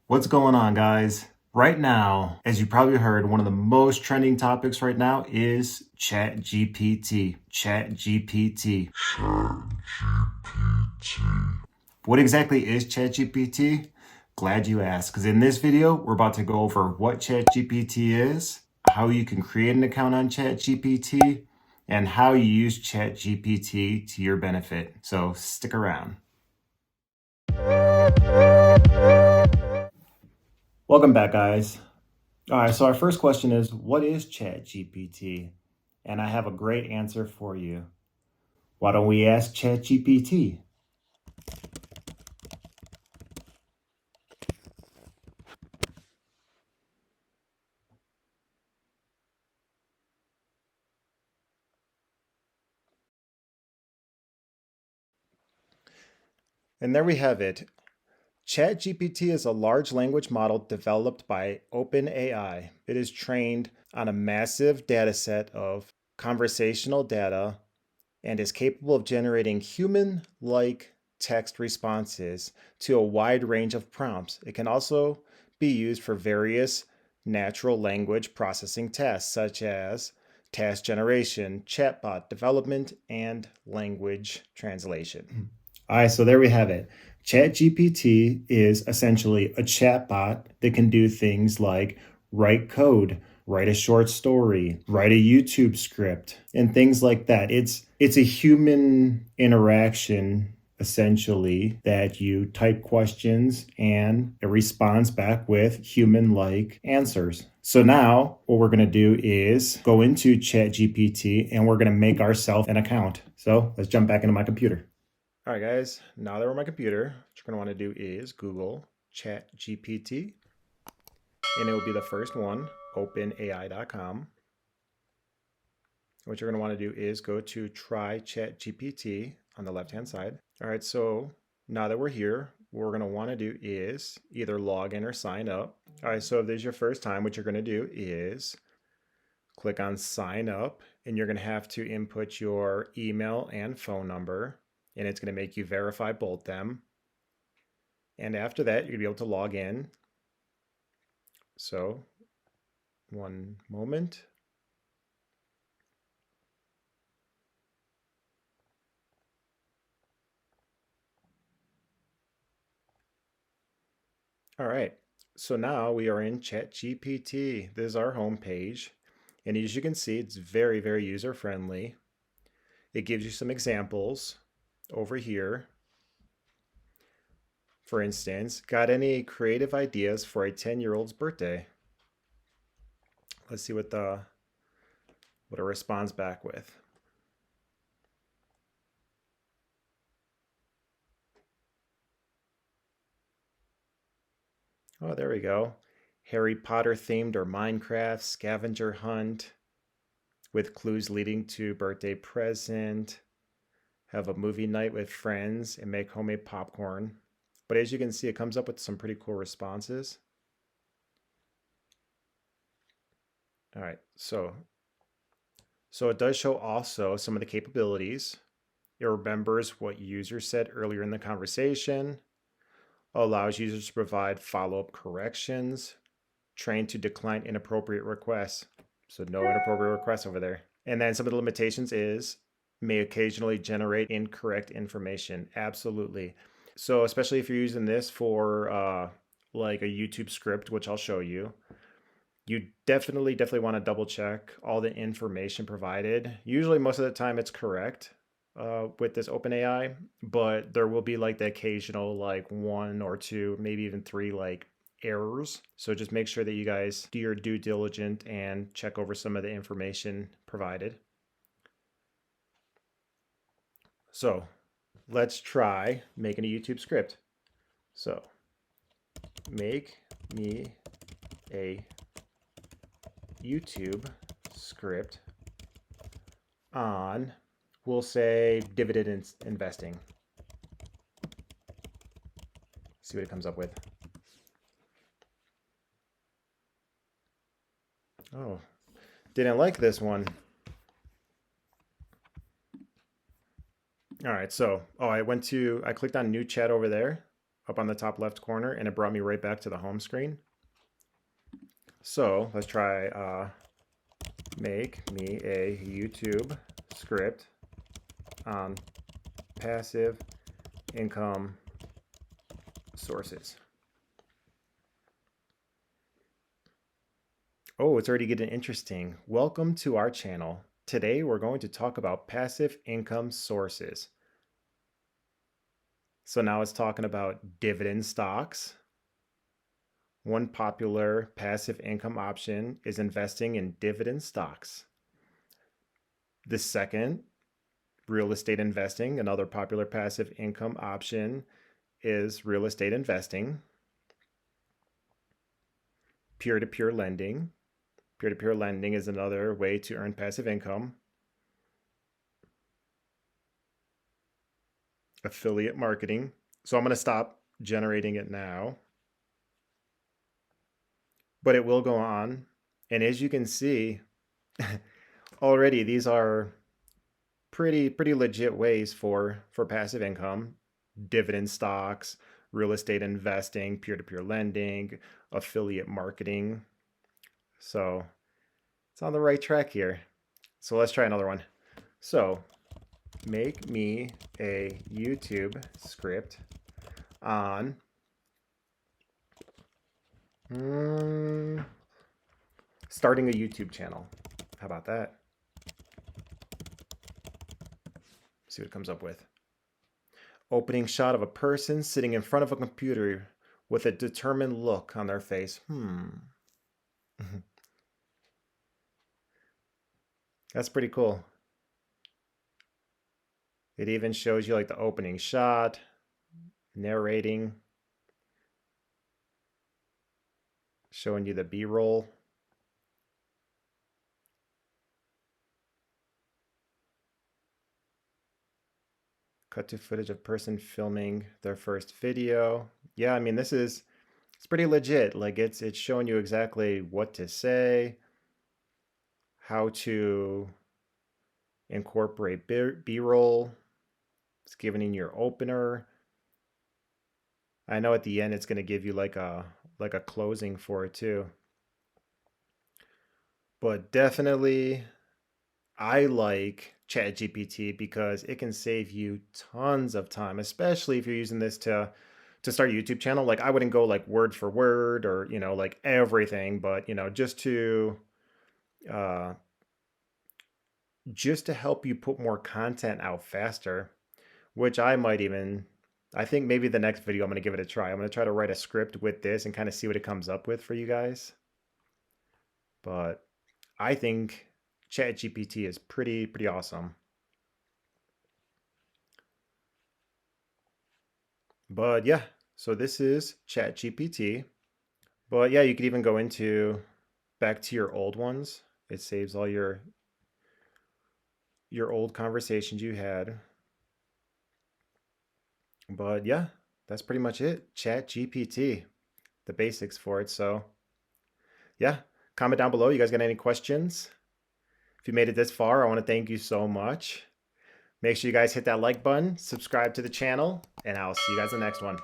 What's going on, guys? Right now, as you probably heard, one of the most trending topics right now is ChatGPT. ChatGPT. What exactly is ChatGPT? Glad you asked, because in this video, we're about to go over what ChatGPT is, how you can create an account on ChatGPT, and how you use ChatGPT to your benefit. So stick around. Welcome back, guys. All right, so our first question is, what is ChatGPT? And I have a great answer for you. Why don't we ask ChatGPT? And there we have it. ChatGPT is a large language model developed by OpenAI. It is trained on a massive data set of conversational data and is capable of generating human-like text responses to a wide range of prompts. It can also be used for various natural language processing tasks, such as task generation, chatbot development, and language translation. All right, so there we have it. ChatGPT is essentially a chatbot that can do things like write code, write a short story, write a YouTube script, and things like that. It's a human interaction essentially that you type questions and it responds back with human-like answers. So now what we're going to do is go into ChatGPT and we're going to make ourselves an account. So let's jump back into my computer. All right, guys, now that we're on my computer, what you're going to want to do is Google ChatGPT, and it will be the first one, openai.com. What you're going to want to do is go to try ChatGPT on the left-hand side. All right, so now that we're here, what we're going to want to do is either log in or sign up. All right, so if this is your first time, what you're going to do is click on sign up, and you're going to have to input your email and phone number, and it's going to make you verify both them. And after that, you're going to be able to log in. So, one moment. All right, so now we are in ChatGPT. This is our home page. And as you can see, it's very, very user-friendly. It gives you some examples over here. For instance, got any creative ideas for a 10-year-old's birthday? Let's see what it responds back with. Oh, there we go. Harry Potter themed or Minecraft scavenger hunt with clues leading to birthday present. Have a movie night with friends and make homemade popcorn. But as you can see, it comes up with some pretty cool responses. All right, so it does show also some of the capabilities. It remembers what users said earlier in the conversation, allows users to provide follow-up corrections, trained to decline inappropriate requests. So no inappropriate requests over there. And then some of the limitations is may occasionally generate incorrect information. Absolutely. So especially if you're using this for like a YouTube script, which I'll show you, you definitely want to double check all the information provided. Usually most of the time it's correct with this OpenAI, but there will be like the occasional like one or two, maybe even three like errors. So just make sure that you guys do your due diligence and check over some of the information provided. So let's try making a YouTube script. So make me a YouTube script on, we'll say, dividend investing. See what it comes up with. Oh, didn't like this one. All right, so I clicked on new chat over there, up on the top left corner, and it brought me right back to the home screen. So let's try make me a YouTube script on passive income sources. Oh, it's already getting interesting. Welcome to our channel. Today we're going to talk about passive income sources. So now it's talking about dividend stocks. One popular passive income option is investing in dividend stocks. The second, real estate investing. Another popular passive income option is real estate investing. Peer-to-peer lending. Peer-to-peer lending is another way to earn passive income. Affiliate marketing. So I'm going to stop generating it now, but it will go on. And as you can see, already these are pretty legit ways for passive income. Dividend stocks, real estate investing, peer-to-peer lending, affiliate marketing. So it's on the right track here. So let's try another one. So make me a YouTube script on starting a YouTube channel. How about that? See what it comes up with. Opening shot of a person sitting in front of a computer with a determined look on their face. That's pretty cool. It even shows you like the opening shot, narrating, showing you the B-roll. Cut to footage of person filming their first video. Yeah, I mean, it's pretty legit. Like it's showing you exactly what to say, how to incorporate B-roll. It's giving you your opener. I know at the end it's going to give you like a closing for it too. But definitely I like ChatGPT because it can save you tons of time, especially if you're using this to start a YouTube channel. Like I wouldn't go like word for word or, like everything, but, just to help you put more content out faster, which I think maybe the next video I'm going to give it a try. I'm going to try to write a script with this and kind of see what it comes up with for you guys. But I think ChatGPT is pretty awesome. But yeah, so this is ChatGPT. But yeah, you could even go back to your old ones. It saves all your old conversations you had. But yeah, that's pretty much it. ChatGPT, the basics for it. So yeah, comment down below. You guys got any questions? If you made it this far, I want to thank you so much. Make sure you guys hit that like button, subscribe to the channel, and I'll see you guys in the next one.